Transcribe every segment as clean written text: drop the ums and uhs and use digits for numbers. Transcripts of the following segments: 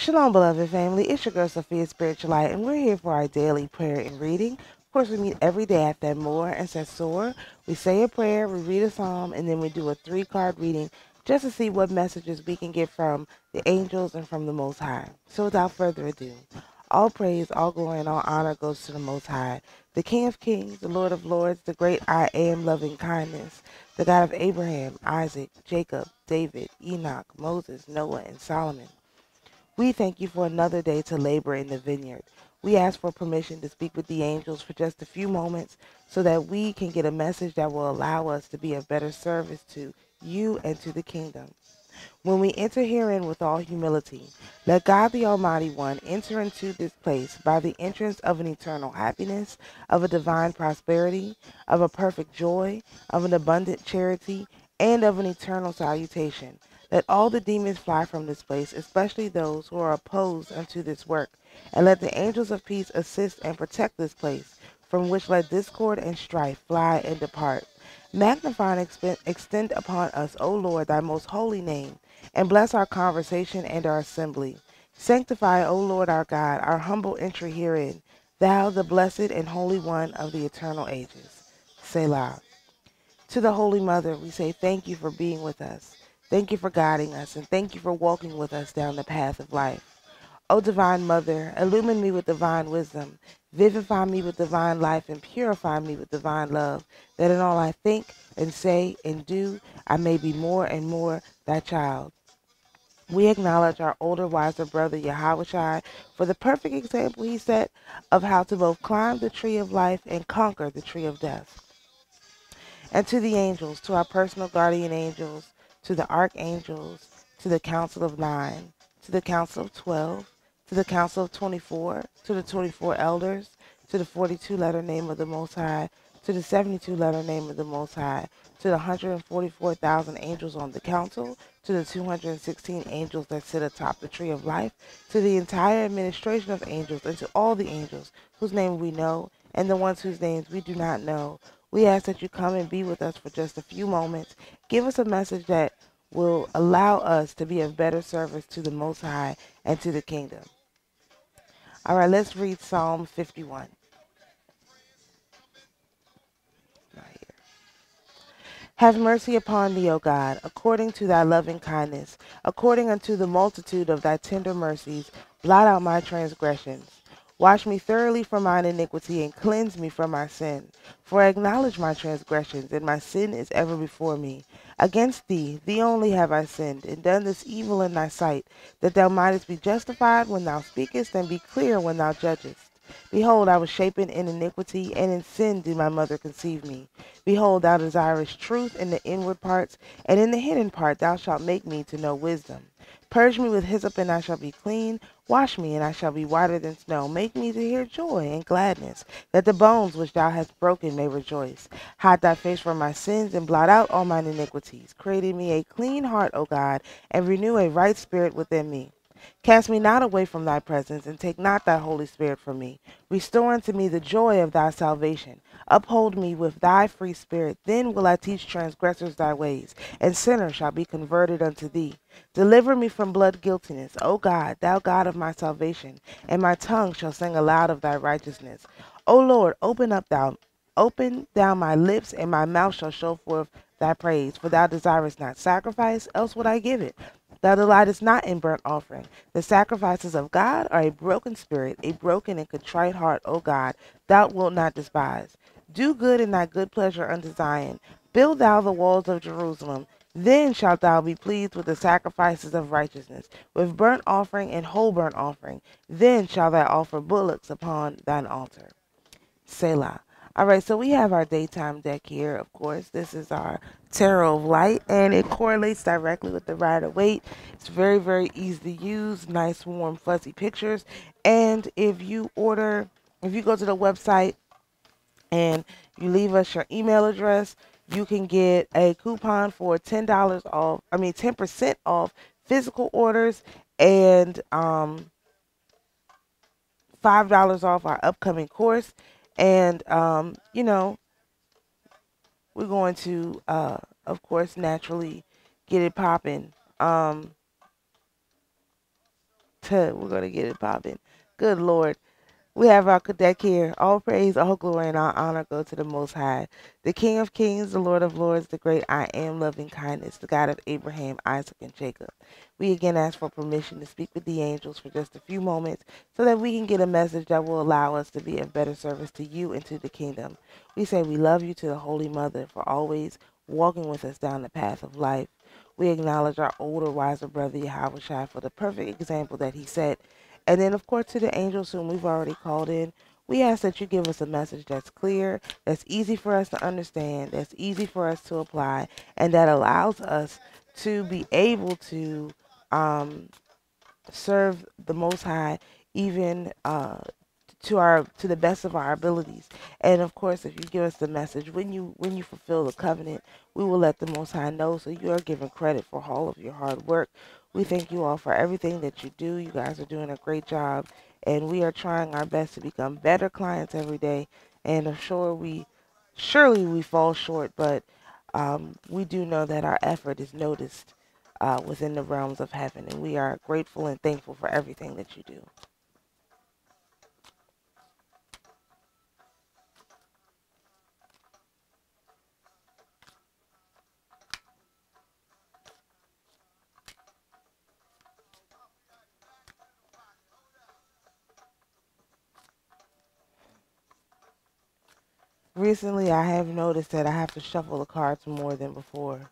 Shalom, beloved family. It's your girl, Sophia Spiritualite, and we're here for our daily prayer and reading. Of course, we meet every day at Thamur and Sessor. We say a prayer, we read a psalm, and then we do a 3-card reading just to see what messages we can get from the angels and from the Most High. So without further ado, all praise, all glory, and all honor goes to the Most High, the King of Kings, the Lord of Lords, the great I Am, loving kindness, the God of Abraham, Isaac, Jacob, David, Enoch, Moses, Noah, and Solomon. We thank you for another day to labor in the vineyard. We ask for permission to speak with the angels for just a few moments so that we can get a message that will allow us to be of better service to you and to the kingdom. When we enter herein with all humility, let God the Almighty One enter into this place by the entrance of an eternal happiness, of a divine prosperity, of a perfect joy, of an abundant charity, and of an eternal salutation. Let all the demons fly from this place, especially those who are opposed unto this work, and let the angels of peace assist and protect this place, from which let discord and strife fly and depart. Magnify and extend upon us, O Lord, thy most holy name, and bless our conversation and our assembly. Sanctify, O Lord our God, our humble entry herein, thou the blessed and holy one of the eternal ages. Selah. To the Holy Mother, we say thank you for being with us. Thank you for guiding us, and thank you for walking with us down the path of life. O Divine Mother, illumine me with divine wisdom, vivify me with divine life, and purify me with divine love, that in all I think and say and do, I may be more and more thy child. We acknowledge our older, wiser brother Yahushua for the perfect example he set of how to both climb the tree of life and conquer the tree of death. And to the angels, to our personal guardian angels, to the archangels, to the council of 9, to the council of 12, to the council of 24, to the 24 elders, to the 42-letter name of the Most High, to the 72-letter name of the Most High, to the 144,000 angels on the council, to the 216 angels that sit atop the tree of life, to the entire administration of angels, and to all the angels whose name we know, and the ones whose names we do not know. We ask that you come and be with us for just a few moments. Give us a message that will allow us to be of better service to the Most High and to the kingdom. All right, let's read Psalm 51. Right here. Have mercy upon me, O God, according to thy loving kindness, according unto the multitude of thy tender mercies, blot out my transgressions. Wash me thoroughly from mine iniquity, and cleanse me from my sin. For I acknowledge my transgressions, and my sin is ever before me. Against thee, thee only have I sinned, and done this evil in thy sight, that thou mightest be justified when thou speakest, and be clear when thou judgest. Behold, I was shapen in iniquity, and in sin did my mother conceive me. Behold, thou desirest truth in the inward parts, and in the hidden part thou shalt make me to know wisdom. Purge me with hyssop, and I shall be clean. Wash me, and I shall be whiter than snow. Make me to hear joy and gladness, that the bones which thou hast broken may rejoice. Hide thy face from my sins, and blot out all mine iniquities. Create in me a clean heart, O God, and renew a right spirit within me. Cast me not away from thy presence, and take not thy Holy Spirit from me. Restore unto me the joy of thy salvation. Uphold me with thy free spirit. Then will I teach transgressors thy ways, and sinners shall be converted unto thee. Deliver me from blood guiltiness, O God, thou God of my salvation, and my tongue shall sing aloud of thy righteousness. O Lord, open thou my lips, and my mouth shall show forth thy praise. For thou desirest not sacrifice, else would I give it. Thou delightest not in burnt offering. The sacrifices of God are a broken spirit, a broken and contrite heart, O God, thou wilt not despise. Do good in thy good pleasure unto Zion. Build thou the walls of Jerusalem. Then shalt thou be pleased with the sacrifices of righteousness, with burnt offering and whole burnt offering. Then shalt thou offer bullocks upon thine altar. Selah. All right, so we have our daytime deck here. Of course, this is our Tarot of Light, and it correlates directly with the Rider-Waite. It's very, very easy to use. Nice, warm, fuzzy pictures. And if you go to the website and you leave us your email address, you can get a coupon for $10 off. 10% off physical orders, and $5 off our upcoming course. And we're going to of course naturally get it popping We're going to get it popping. Good Lord. We have our Cadet here. All praise, all glory, and all honor go to the Most High, the King of Kings, the Lord of Lords, the great I am, loving kindness, the God of Abraham, Isaac, and Jacob. We again ask for permission to speak with the angels for just a few moments so that we can get a message that will allow us to be of better service to you and to the kingdom. We say we love you to the Holy Mother for always walking with us down the path of life. We acknowledge our older, wiser brother Yahweh for the perfect example that he set. And then, of course, to the angels whom we've already called in, we ask that you give us a message that's clear, that's easy for us to understand, that's easy for us to apply, and that allows us to be able to serve the Most High even to the best of our abilities. And of course, if you give us the message when you fulfill the covenant, we will let the Most High know, so you are given credit for all of your hard work. We thank you all for everything that you do. You guys are doing a great job, and we are trying our best to become better clients every day. And I'm sure surely we fall short, but we do know that our effort is noticed within the realms of heaven, and we are grateful and thankful for everything that you do. Recently, I have noticed that I have to shuffle the cards more than before.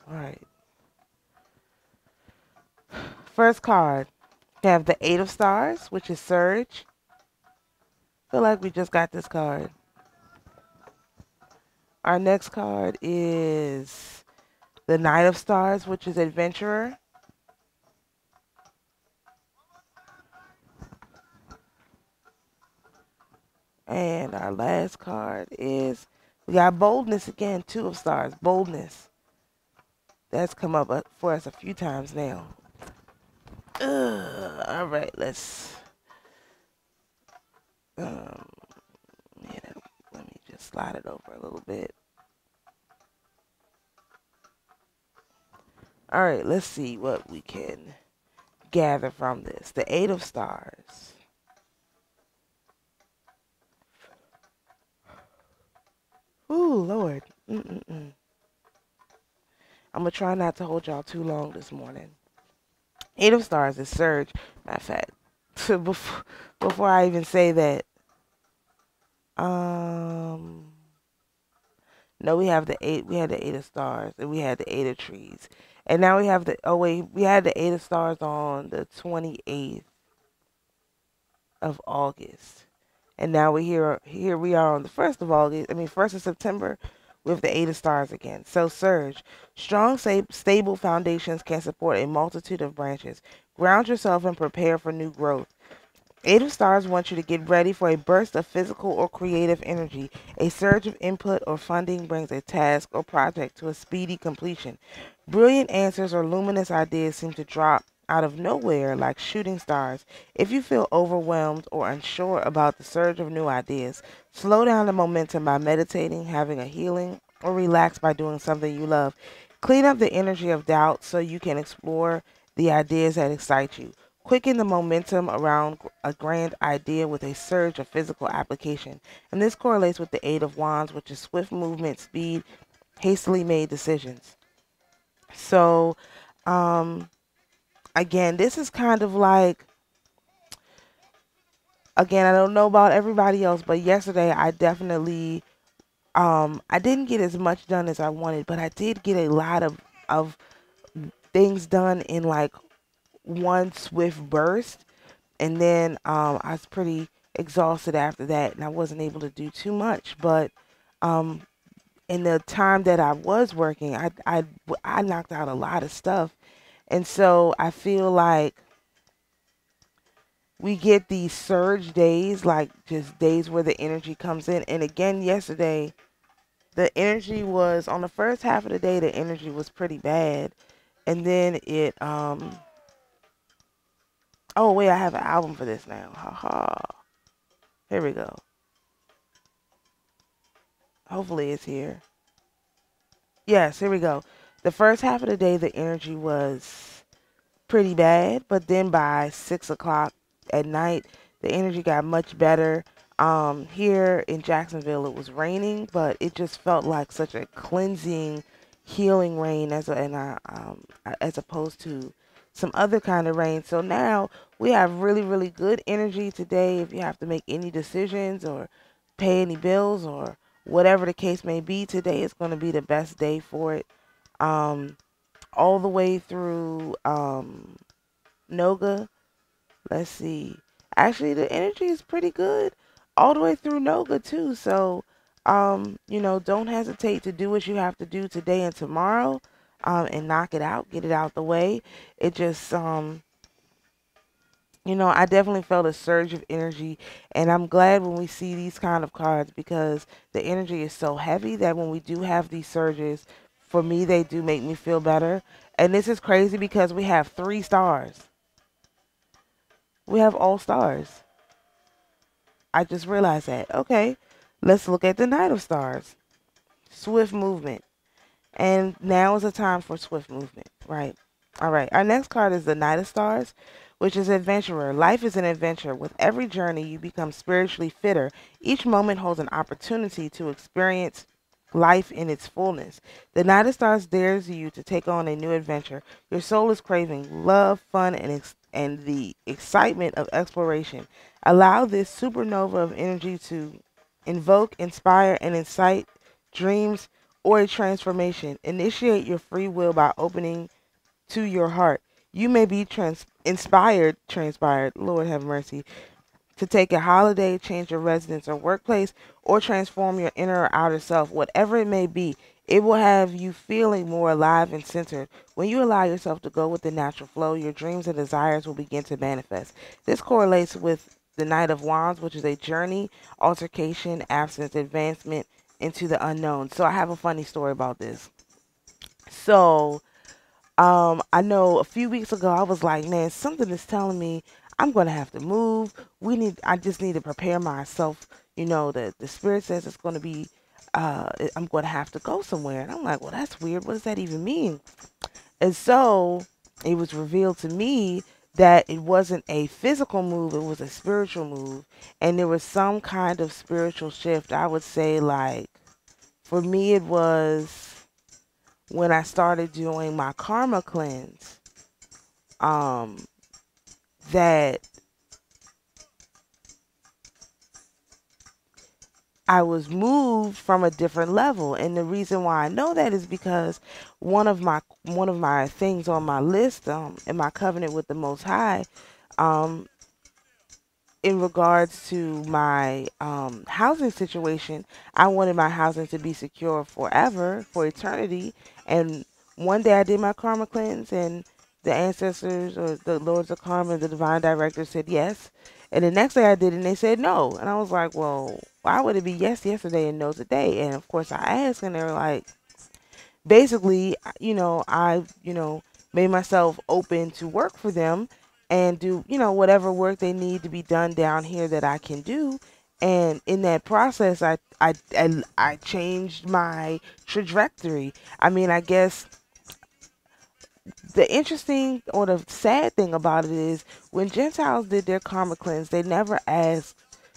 All right. First card, we have the Eight of Stars, which is Surge. Feel like we just got this card. Our next card is the Knight of Stars, which is Adventurer. And our last card is, we got Boldness again, Two of Stars, Boldness. That's come up for us a few times now. All right, let's, let me just slide it over a little bit. All right, let's see what we can gather from this. The Eight of Stars. Ooh, Lord. I'm going to try not to hold y'all too long this morning. Eight of Stars is Surge. Matter of fact, before I even say that, no, we had the Eight of Stars, and we had the Eight of Trees. And now we have we had the Eight of Stars on the 28th of August. And now here we are on the 1st of August, 1st of September, with the Eight of Stars again. So Surge, strong, stable foundations can support a multitude of branches. Ground yourself and prepare for new growth. Eight of Stars wants you to get ready for a burst of physical or creative energy. A surge of input or funding brings a task or project to a speedy completion. Brilliant answers or luminous ideas seem to drop out of nowhere like shooting stars. If you feel overwhelmed or unsure about the surge of new ideas, slow down the momentum by meditating, having a healing, or relax by doing something you love. Clean up the energy of doubt so you can explore the ideas that excite you. Quicken the momentum around a grand idea with a surge of physical application. And this correlates with the Eight of Wands, which is swift movement, speed, hastily made decisions. So, again, this is kind of like, again, I don't know about everybody else, but yesterday I definitely, I didn't get as much done as I wanted, but I did get a lot of things done in like one swift burst. And then I was pretty exhausted after that, and I wasn't able to do too much. But in the time that I was working, I knocked out a lot of stuff. And so I feel like we get these surge days, like just days where the energy comes in. And again, yesterday, the energy was, on the first half of the day, the energy was pretty bad. And then it, Oh, wait, I have an album for this now. Haha. Here we go. Hopefully it's here. Yes, here we go. The first half of the day, the energy was pretty bad, but then by 6 o'clock at night, the energy got much better. Here in Jacksonville, it was raining, but it just felt like such a cleansing, healing rain as opposed to some other kind of rain. So now we have really, really good energy today. If you have to make any decisions or pay any bills or whatever the case may be, today is going to be the best day for it. Um, all the way through Noga. Let's see. Actually, the energy is pretty good all the way through Noga too. So, don't hesitate to do what you have to do today and tomorrow, and knock it out, get it out the way. It just, I definitely felt a surge of energy, and I'm glad when we see these kind of cards because the energy is so heavy that when we do have these surges, for me, they do make me feel better. And this is crazy because we have 3 stars. We have all stars. I just realized that. Okay, let's look at the Knight of Stars. Swift movement. And now is the time for swift movement, right? All right, our next card is the Knight of Stars, which is adventurer. Life is an adventure. With every journey, you become spiritually fitter. Each moment holds an opportunity to experience life in its fullness. The Knight of Stars dares you to take on a new adventure. Your soul is craving love, fun, and the excitement of exploration. Allow this supernova of energy to invoke, inspire, and incite dreams or a transformation. Initiate your free will by opening to your heart. You may be transpired, Lord have mercy, to take a holiday, change your residence or workplace, or transform your inner or outer self. Whatever it may be, it will have you feeling more alive and centered. When you allow yourself to go with the natural flow, your dreams and desires will begin to manifest. This correlates with the Knight of Wands, which is a journey, altercation, absence, advancement into the unknown. So I have a funny story about this. So I know a few weeks ago I was like, man, something is telling me I'm gonna have to move. I just need to prepare myself. The spirit says it's gonna be, I'm gonna have to go somewhere. And I'm like, well, that's weird. What does that even mean? And so it was revealed to me that it wasn't a physical move, it was a spiritual move. And there was some kind of spiritual shift. I would say, like, for me, it was when I started doing my karma cleanse, that I was moved from a different level. And the reason why I know that is because one of my things on my list, in my covenant with the Most High, in regards to my housing situation, I wanted my housing to be secure forever, for eternity. And one day I did my karma cleanse, and the ancestors or the lords of karma, the divine director, said yes. And the next day I did it, and they said no. And I was like, well, why would it be yes yesterday and no today? And of course I asked, and they were like, basically, I made myself open to work for them and do, whatever work they need to be done down here that I can do. And in that process, I changed my trajectory. I mean, I guess the interesting or the sad thing about it is when Gentiles did their karma cleanse, they never asked,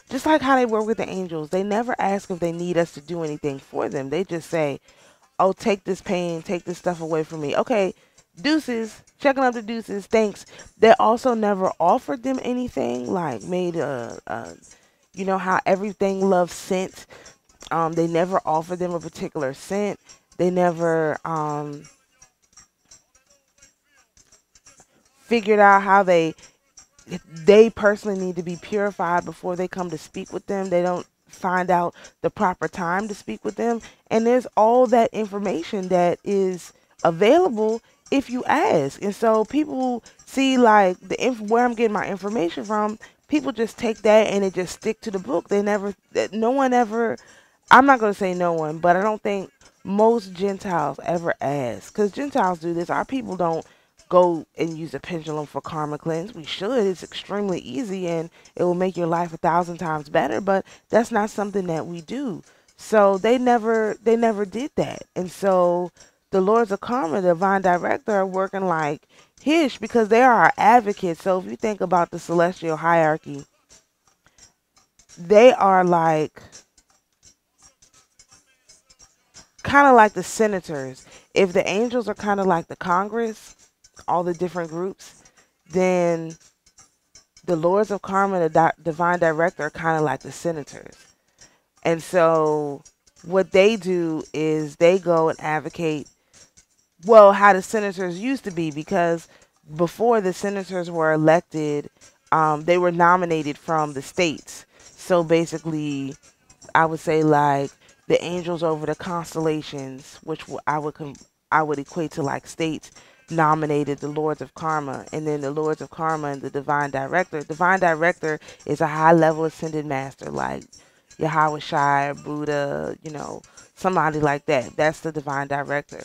just like how they work with the angels, they never ask if they need us to do anything for them. They just say, oh, take this pain, take this stuff away from me. Okay, deuces, checking up the deuces, thanks. They also never offered them anything, like made how everything loves scent. They never offered them a particular scent. They never figured out how they personally need to be purified before they come to speak with them. They don't find out the proper time to speak with them. And there's all that information that is available if you ask. And so people see, like, where I'm getting my information from, people just take that and it just stick to the book. No one ever, I'm not going to say no one, but I don't think most Gentiles ever ask. Because Gentiles do this. Our people don't go and use a pendulum for karma cleanse. We should. It's extremely easy and it will make your life 1,000 times better, but that's not something that we do. So they never did that. And so the Lords of Karma, the divine director, are working like Hish because they are our advocates. So if you think about the celestial hierarchy, they are like kind of like the senators. If the angels are kind of like the Congress, all the different groups, then the Lords of Karma, the divine director, are kind of like the senators. And so what they do is they go and advocate, well, how the senators used to be, because before the senators were elected, they were nominated from the states. So basically, I would say like the angels over the constellations, which I would equate to like states, nominated the Lords of Karma, and then the Lords of Karma and the Divine Director. Divine Director is a high level ascended master like Yahweh Shai, Buddha, somebody like that. That's the Divine Director.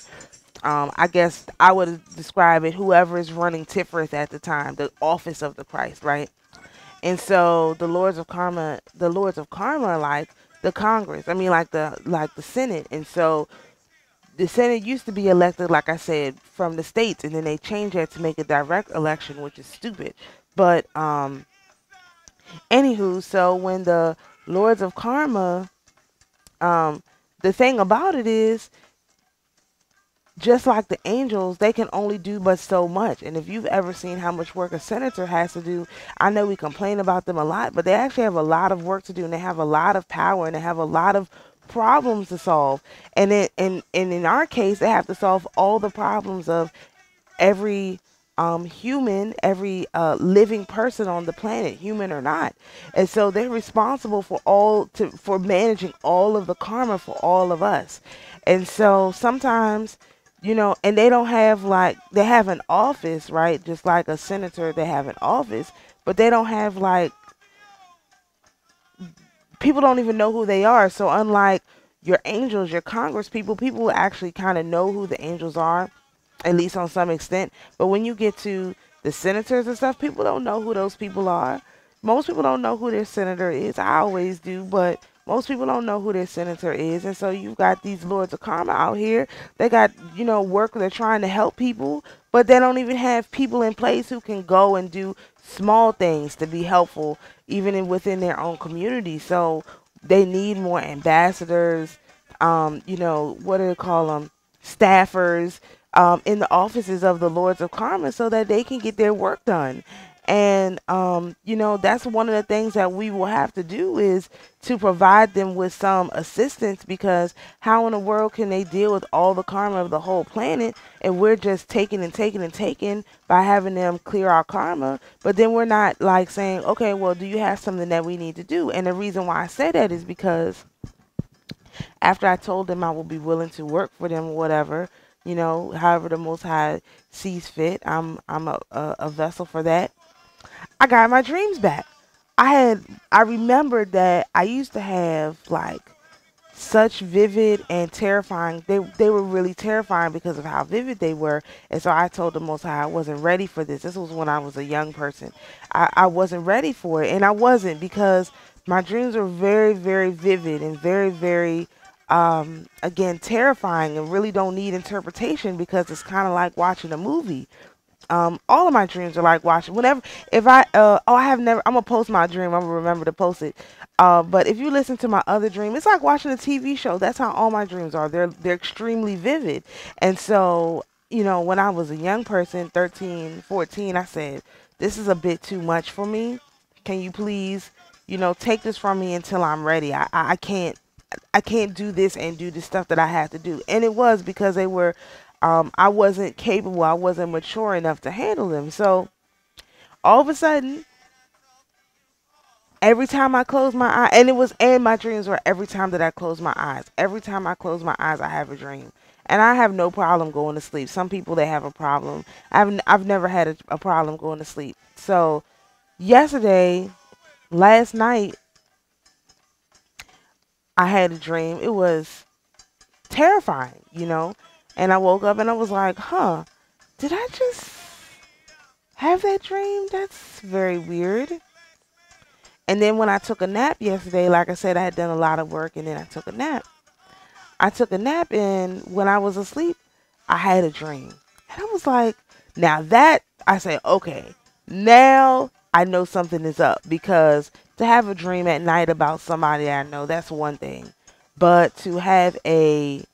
I guess I would describe it whoever is running Tiferet at the time, the office of the Christ, right? And so the Lords of Karma are like the Congress. I mean, like the Senate. And so the Senate used to be elected, like I said, from the states, and then they changed that to make a direct election, which is stupid. But anywho, so when the Lords of Karma, the thing about it is, just like the angels, they can only do but so much. And if you've ever seen how much work a senator has to do, I know we complain about them a lot, but they actually have a lot of work to do, and they have a lot of power, and they have a lot of problems to solve. And in our case, they have to solve all the problems of every human, every living person on the planet, human or not. And so they're responsible for managing all of the karma for all of us. And so sometimes, and they don't have they have an office, right? Just like a senator, they have an office, but they don't have people don't even know who they are. So unlike your angels, your Congress people actually kind of know who the angels are, at least on some extent. But when you get to the senators and stuff, people don't know who those people are. Most people don't know who their senator is. I always do, but most people don't know who their senator is. And so you've got these Lords of Karma out here. They got, work. They're trying to help people, but they don't even have people in place who can go and do small things to be helpful, even within their own community. So they need more ambassadors, what do they call them? Staffers, in the offices of the Lords of Karma so that they can get their work done. And, that's one of the things that we will have to do is to provide them with some assistance, because how in the world can they deal with all the karma of the whole planet and we're just taking and taking and taking by having them clear our karma, but then we're not like saying, okay, well, do you have something that we need to do? And the reason why I say that is because after I told them I will be willing to work for them, whatever, however the Most High sees fit, I'm a vessel for that. I got my dreams back. I remembered that I used to have such vivid and terrifying. They were really terrifying because of how vivid they were. And so I told the Most High I wasn't ready for this. This was when I was a young person. I wasn't ready for it, and I wasn't, because my dreams were very, very vivid and very, very again terrifying, and really don't need interpretation, because it's kind of like watching a movie. All of my dreams are like watching. If I I have never. I'm gonna post my dream. I'm gonna remember to post it. But if you listen to my other dream, it's like watching a TV show. That's how all my dreams are. They're extremely vivid. And so, when I was a young person, 13, 14, I said, this is a bit too much for me. Can you please, take this from me until I'm ready? I can't do this and do the stuff that I have to do. And it was because they were, I wasn't capable, I wasn't mature enough to handle them. So all of a sudden, every time I close my eye, and my dreams were every time that I close my eyes. Every time I close my eyes, I have a dream. And I have no problem going to sleep. Some people, they have a problem. I've never had a problem going to sleep. So last night, I had a dream. It was terrifying, And I woke up and I was like, did I just have that dream? That's very weird. And then when I took a nap yesterday, like I said, I had done a lot of work and then I took a nap. I took a nap and when I was asleep, I had a dream. And I was like, now that, I say, okay, now I know something is up, because to have a dream at night about somebody I know, that's one thing. But to have the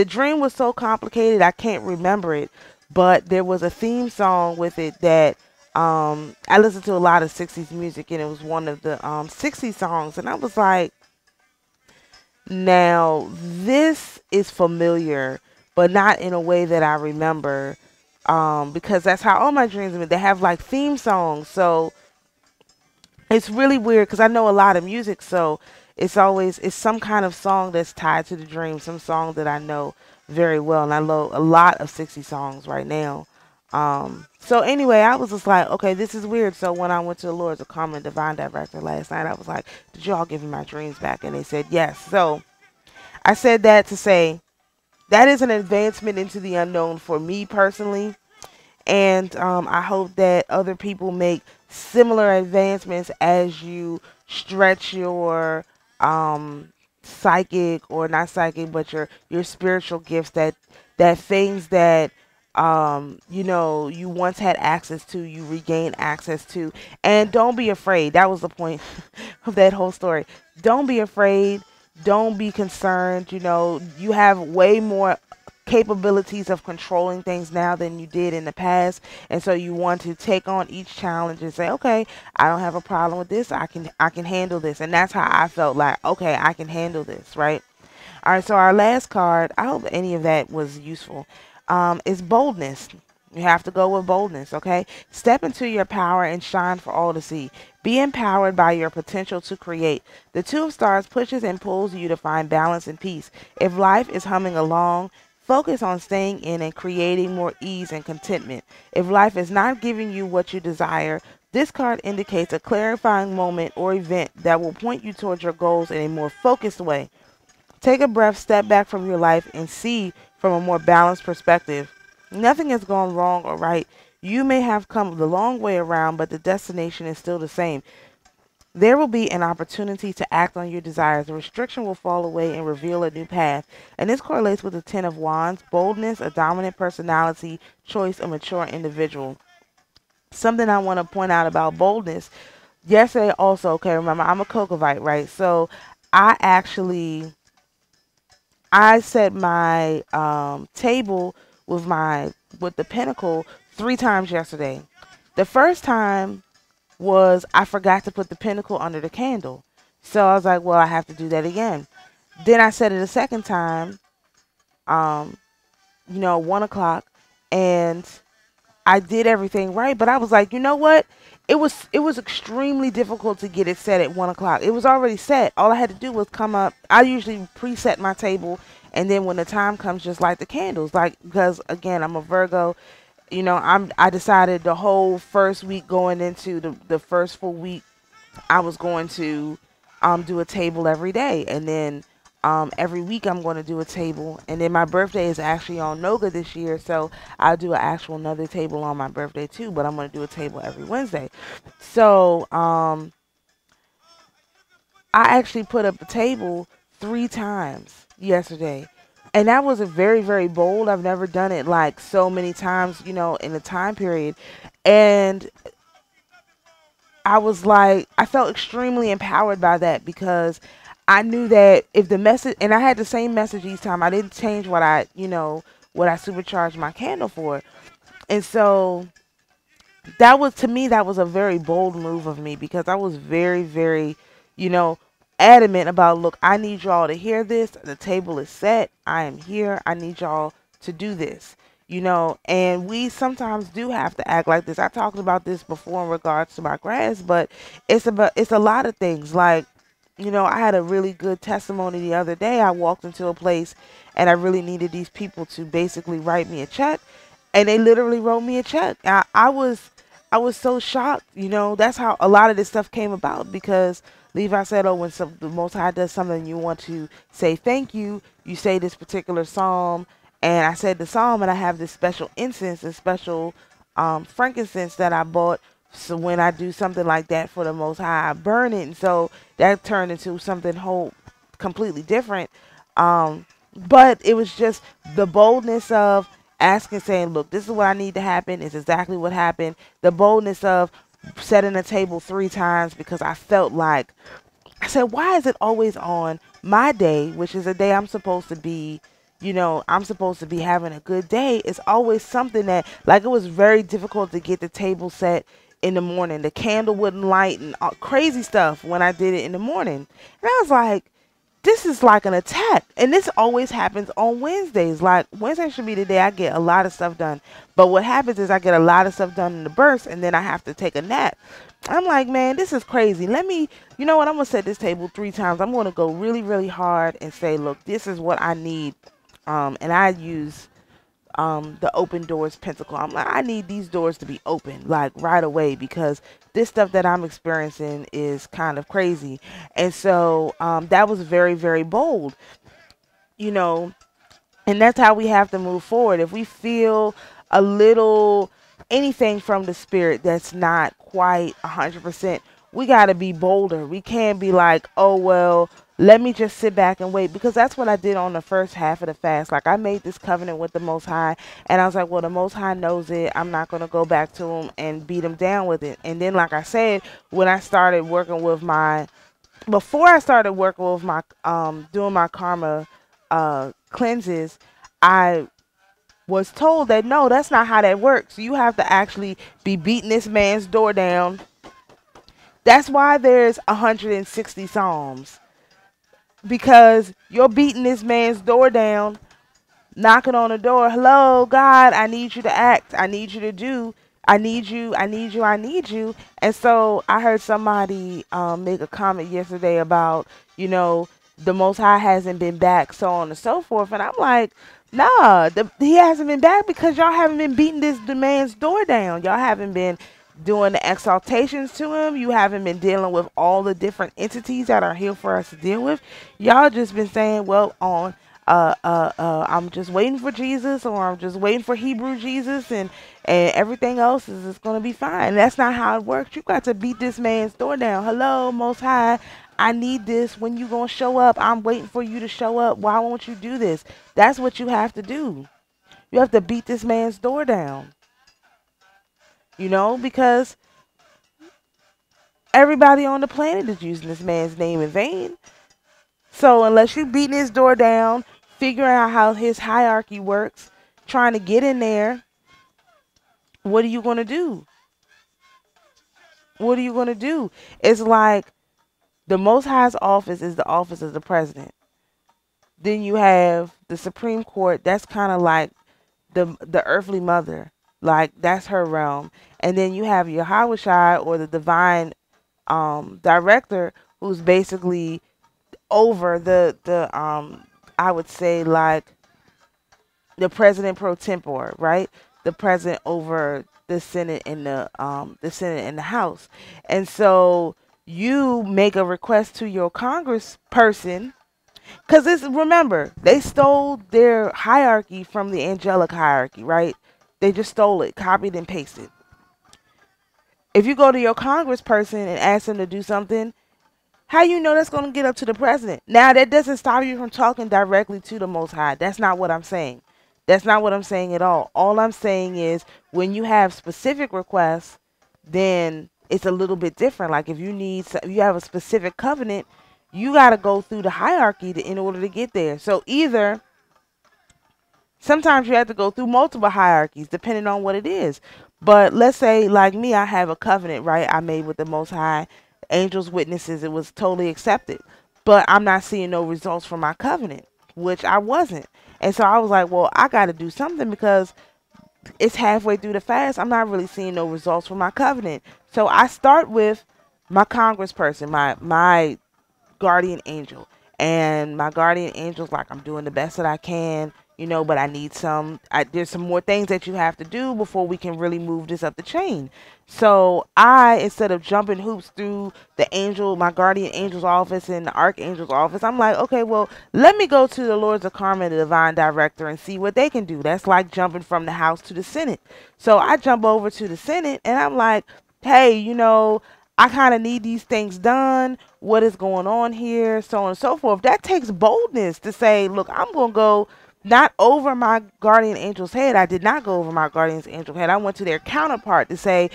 dream was so complicated, I can't remember it, but there was a theme song with it that I listened to a lot of 60s music, and it was one of the 60s songs, and I was like, now this is familiar, but not in a way that I remember, because that's how all my dreams are. They have like theme songs, so it's really weird because I know a lot of music, so it's some kind of song that's tied to the dream, some song that I know very well, and I know a lot of 60 songs right now. So anyway, I was just like, okay, this is weird. So when I went to the Lord's a Common Divine Director last night, I was like, did y'all give me my dreams back? And they said yes. So I said that to say that is an advancement into the unknown for me personally. And I hope that other people make similar advancements as you stretch your psychic, or not psychic, but your spiritual gifts, that things that you once had access to, you regain access to. And don't be afraid. That was the point of that whole story. Don't be afraid. Don't be concerned. You have way more capabilities of controlling things now than you did in the past, and so you want to take on each challenge and say, okay, I don't have a problem with this, I can handle this. And that's how I felt, like, okay, I can handle this, right? All right, so our last card, I hope any of that was useful, is boldness. You have to go with boldness, okay? Step into your power and shine for all to see. Be empowered by your potential to create. The Two of Stars pushes and pulls you to find balance and peace. If life is humming along, focus on staying in and creating more ease and contentment. If life is not giving you what you desire, this card indicates a clarifying moment or event that will point you towards your goals in a more focused way. Take a breath, step back from your life, and see from a more balanced perspective. Nothing has gone wrong or right. You may have come the long way around, but the destination is still the same. There will be an opportunity to act on your desires. The restriction will fall away and reveal a new path. And this correlates with the Ten of Wands, boldness, a dominant personality, choice, a mature individual. Something I want to point out about boldness. Yesterday also, okay, remember, I'm a Cocovite, right? So I set my table with the pinnacle 3 times yesterday. The first time was I forgot to put the pinnacle under the candle. So I was like, well, I have to do that again. Then I said it a second time, 1 o'clock, and I did everything right. But I was like, you know what? It was extremely difficult to get it set at 1 o'clock. It was already set. All I had to do was come up. I usually preset my table, and then when the time comes, just light the candles. Like, because again, I'm a Virgo. I decided the whole first week going into the first full week, I was going to do a table every day, and then every week I'm going to do a table. And then my birthday is actually on Noga this year, so I'll do another table on my birthday too, but I'm going to do a table every Wednesday. So I actually put up a table 3 times yesterday. And that was a very, very bold. I've never done it like so many times, in a time period. And I was like, I felt extremely empowered by that, because I knew that if the message, and I had the same message each time. I didn't change what I supercharged my candle for. And so to me, that was a very bold move of me, because I was very, very, adamant about, look, I need y'all to hear this. The table is set. I am here. I need y'all to do this, and we sometimes do have to act like this. I talked about this before in regards to my grass, but it's a lot of things. Like, I had a really good testimony the other day. I walked into a place and I really needed these people to basically write me a check, and they literally wrote me a check. I was so shocked. That's how a lot of this stuff came about, because Levi said, oh, when the Most High does something, you want to say thank you, you say this particular psalm. And I said the psalm, and I have this special incense, a special frankincense that I bought. So when I do something like that for the Most High, I burn it, and so that turned into something whole completely different. But it was just the boldness of asking, saying, "Look, this is what I need to happen. It's exactly what happened." The boldness of setting a table 3 times because I felt like I said, why is it always on my day, which is a day I'm supposed to be, I'm supposed to be having a good day. It's always something that, like, it was very difficult to get the table set in the morning. The candle wouldn't light and all crazy stuff when I did it in the morning. And I was like, this is like an attack. And this always happens on Wednesdays. Like, Wednesday should be the day I get a lot of stuff done. But what happens is I get a lot of stuff done in the burst, and then I have to take a nap. I'm like, man, this is crazy. Let me, you know what? I'm going to set this table 3 times. I'm going to go really, really hard and say, look, this is what I need. And I use the open doors pentacle. I'm like, I need these doors to be open, like, right away, because this stuff that I'm experiencing is kind of crazy. And so that was very, very bold, you know, and that's how we have to move forward. If we feel a little anything from the spirit that's not quite 100%, we got to be bolder. We can't be like, oh, well, let me just sit back and wait, because that's what I did on the first half of the fast. Like, I made this covenant with the Most High, and I was like, well, the Most High knows it. I'm not going to go back to him and beat him down with it. And then, like I said, when I started working with before I started working with my, doing my karma cleanses, I was told that no, that's not how that works. You have to actually be beating this man's door down. That's why there's 160 Psalms. Because you're beating this man's door down, knocking on the door. Hello, God, I need you to act. I need you to do. I need you. I need you. I need you. And so I heard somebody make a comment yesterday about, the Most High hasn't been back, so on and so forth. And I'm like, nah, he hasn't been back because y'all haven't been beating this man's door down. Y'all haven't been doing the exaltations to him. You haven't been dealing with all the different entities that are here for us to deal with. Y'all just been saying, well, I'm just waiting for Jesus, or I'm just waiting for Hebrew Jesus, and everything else is just going to be fine. That's not how it works. You got to beat this man's door down. Hello, Most High, I need this. When you going to show up? I'm waiting for you to show up. Why won't you do this? That's what you have to do. You have to beat this man's door down. Because everybody on the planet is using this man's name in vain. So unless you're beating his door down, figuring out how his hierarchy works, trying to get in there, what are you going to do? What are you going to do? It's like the Most High's office is the office of the president. Then you have the Supreme Court. That's kind of like the earthly mother. Like, that's her realm. And then you have Yahweh, or the divine director, who's basically over the I would say, like, the president pro tempore, right? The president over the Senate and the Senate and the House. And so you make a request to your congressperson, because remember, they stole their hierarchy from the angelic hierarchy, right? They just stole it, copied and pasted. If you go to your congressperson and ask them to do something, how you know that's going to get up to the president? Now, that doesn't stop you from talking directly to the Most High. That's not what I'm saying. That's not what I'm saying at all. All I'm saying is, when you have specific requests, then it's a little bit different. Like, if you have a specific covenant, you got to go through the hierarchy in order to get there. So either sometimes you have to go through multiple hierarchies depending on what it is. But let's say, like me, I have a covenant, right? I made with the Most High, angels, witnesses. It was totally accepted. But I'm not seeing no results from my covenant, which I wasn't. And so I was like, well, I got to do something, because it's halfway through the fast. I'm not really seeing no results from my covenant. So I start with my congressperson, my guardian angel. And my guardian angel's like, I'm doing the best that I can. but I need there's some more things that you have to do before we can really move this up the chain. So instead of jumping hoops through my guardian angel's office and the archangel's office, I'm like, okay, well, let me go to the Lords of Karma, the divine director, and see what they can do. That's like jumping from the House to the Senate. So I jump over to the Senate and I'm like, hey, I kind of need these things done. What is going on here? So on and so forth. That takes boldness to say, look, I'm going to go not over my guardian angel's head. I did not go over my guardian's angel's head. I went to their counterpart to say,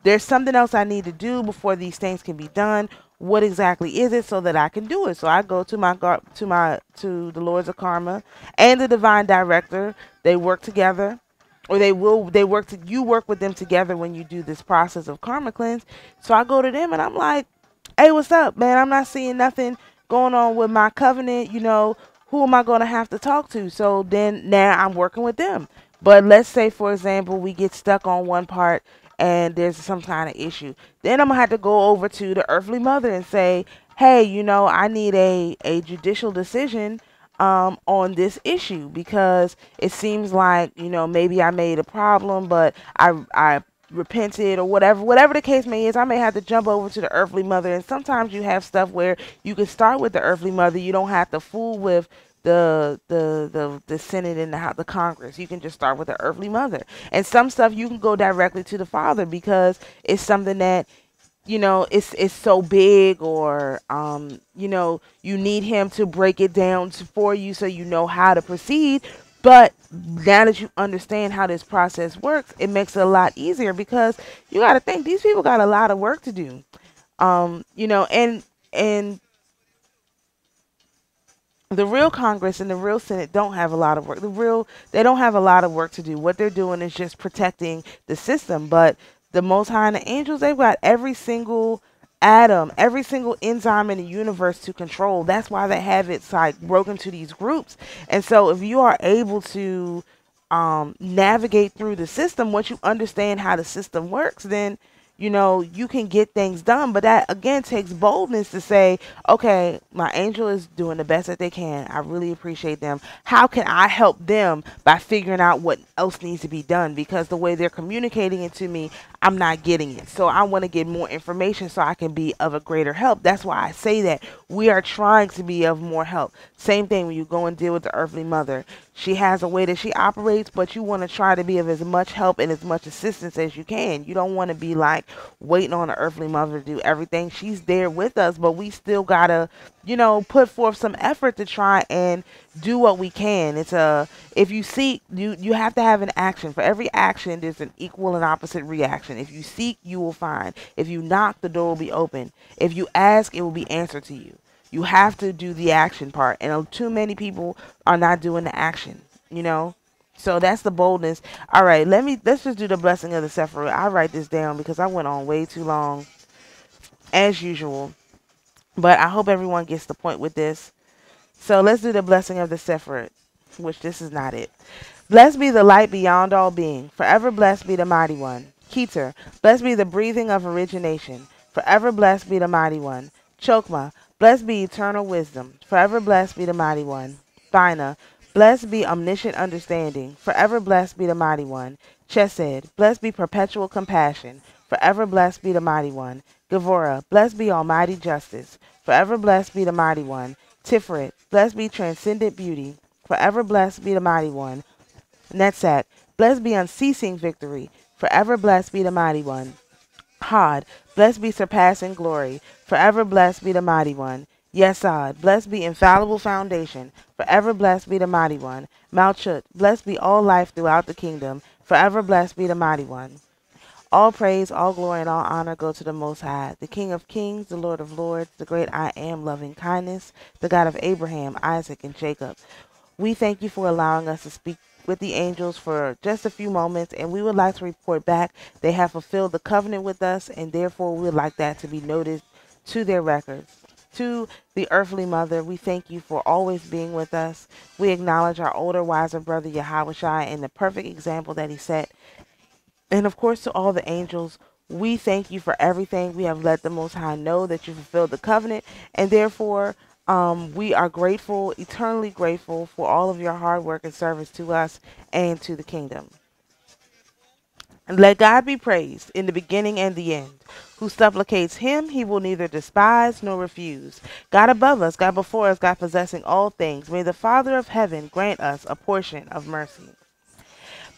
there's something else I need to do before these things can be done. What exactly is it so that I can do it? So I go to to the Lords of Karma and the divine director. They work together, or you work with them together when you do this process of karma cleanse. So I go to them and I'm like, hey, what's up, man? I'm not seeing nothing going on with my covenant. Who am I going to have to talk to? So then now I'm working with them. But let's say, for example, we get stuck on one part and there's some kind of issue. Then I'm going to have to go over to the earthly mother and say, hey, I need a judicial decision on this issue, because it seems like, maybe I made a problem, but I repented, or whatever the case may is. I may have to jump over to the earthly mother. And sometimes you have stuff where you can start with the earthly mother. You don't have to fool with the Senate and the Congress. You can just start with the earthly mother. And some stuff you can go directly to the Father, because it's something that it's so big, or you need him to break it down for you so you know how to proceed. But now that you understand how this process works, it makes it a lot easier, because you got to think these people got a lot of work to do. And the real Congress and the real Senate don't have a lot of work. They don't have a lot of work to do. What they're doing is just protecting the system. But the Most High and the angels, they've got every single atom, every single enzyme in the universe to control. That's why they have it like broken to these groups. And so if you are able to navigate through the system, once you understand how the system works, then you can get things done. But that again takes boldness to say, okay, my angel is doing the best that they can. I really appreciate them. How can I help them by figuring out what else needs to be done? Because the way they're communicating it to me, I'm not getting it. So I want to get more information so I can be of a greater help. That's why I say that we are trying to be of more help. Same thing when you go and deal with the earthly mother. She has a way that she operates, but you want to try to be of as much help and as much assistance as you can. You don't want to be like waiting on the earthly mother to do everything. She's there with us, but we still gotta, put forth some effort to try and do what we can. If you seek, you have to have an action. For every action, there's an equal and opposite reaction. If you seek, you will find. If you knock, the door will be open. If you ask, it will be answered to you. You have to do the action part, and too many people are not doing the action, So that's the boldness. All right, let's just do the blessing of the Sephiroth. I write this down because I went on way too long, as usual. But I hope everyone gets the point with this. So let's do the blessing of the Sephiroth, which this is not it. Blessed be the light beyond all being. Forever blessed be the mighty one. Keter, blessed be the breathing of origination. Forever blessed be the mighty one. Chokma, blessed be eternal wisdom. Forever blessed be the mighty one. Bina, blessed be omniscient understanding. Forever blessed be the mighty one. Chesed, blessed be perpetual compassion. Forever blessed be the mighty one. Gevurah, blessed be almighty justice. Forever blessed be the mighty one. Tiferet, blessed be transcendent beauty. Forever blessed be the mighty one. Netzach, blessed be unceasing victory. Forever blessed be the mighty one. Had, blessed be surpassing glory. Forever blessed be the mighty one. Yesod, blessed be infallible foundation. Forever blessed be the mighty one. Malchut, blessed be all life throughout the kingdom. Forever blessed be the mighty one. All praise, all glory, and all honor go to the Most High, the King of kings, the Lord of lords, the great I am, loving kindness, the God of Abraham, Isaac, and Jacob. We thank you for allowing us to speak with the angels for just a few moments, and we would like to report back they have fulfilled the covenant with us, and therefore we would like that to be noted to their records. To the earthly mother, we thank you for always being with us. We acknowledge our older, wiser brother Yahushua and the perfect example that he set. And of course, to all the angels, we thank you for everything. We have let the Most High know that you fulfilled the covenant, and therefore We are grateful, eternally grateful for all of your hard work and service to us and to the kingdom. And let God be praised in the beginning and the end. Who supplicates him, he will neither despise nor refuse. God above us, God before us, God possessing all things. May the Father of heaven grant us a portion of mercy.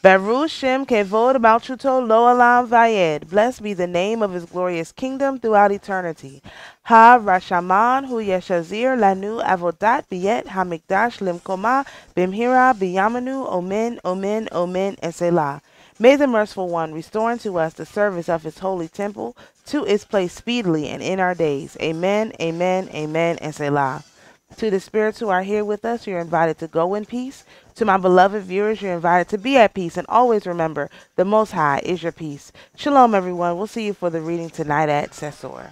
Baruch Shem Kevod Malchuto Lo Olam Vayed. Blessed be the name of his glorious kingdom throughout eternity. Ha Rashaman Hu Yeshazir Lanu Avodat Biet Hamikdash Limkoma Bimhira Biyamanu Omen Omen Omen and Selah. May the merciful one restore unto us the service of his holy temple to its place speedily and in our days. Amen, amen, amen, and Selah. To the spirits who are here with us, you're invited to go in peace. To my beloved viewers, you're invited to be at peace. And always remember, the Most High is your peace. Shalom, everyone. We'll see you for the reading tonight at Sesor.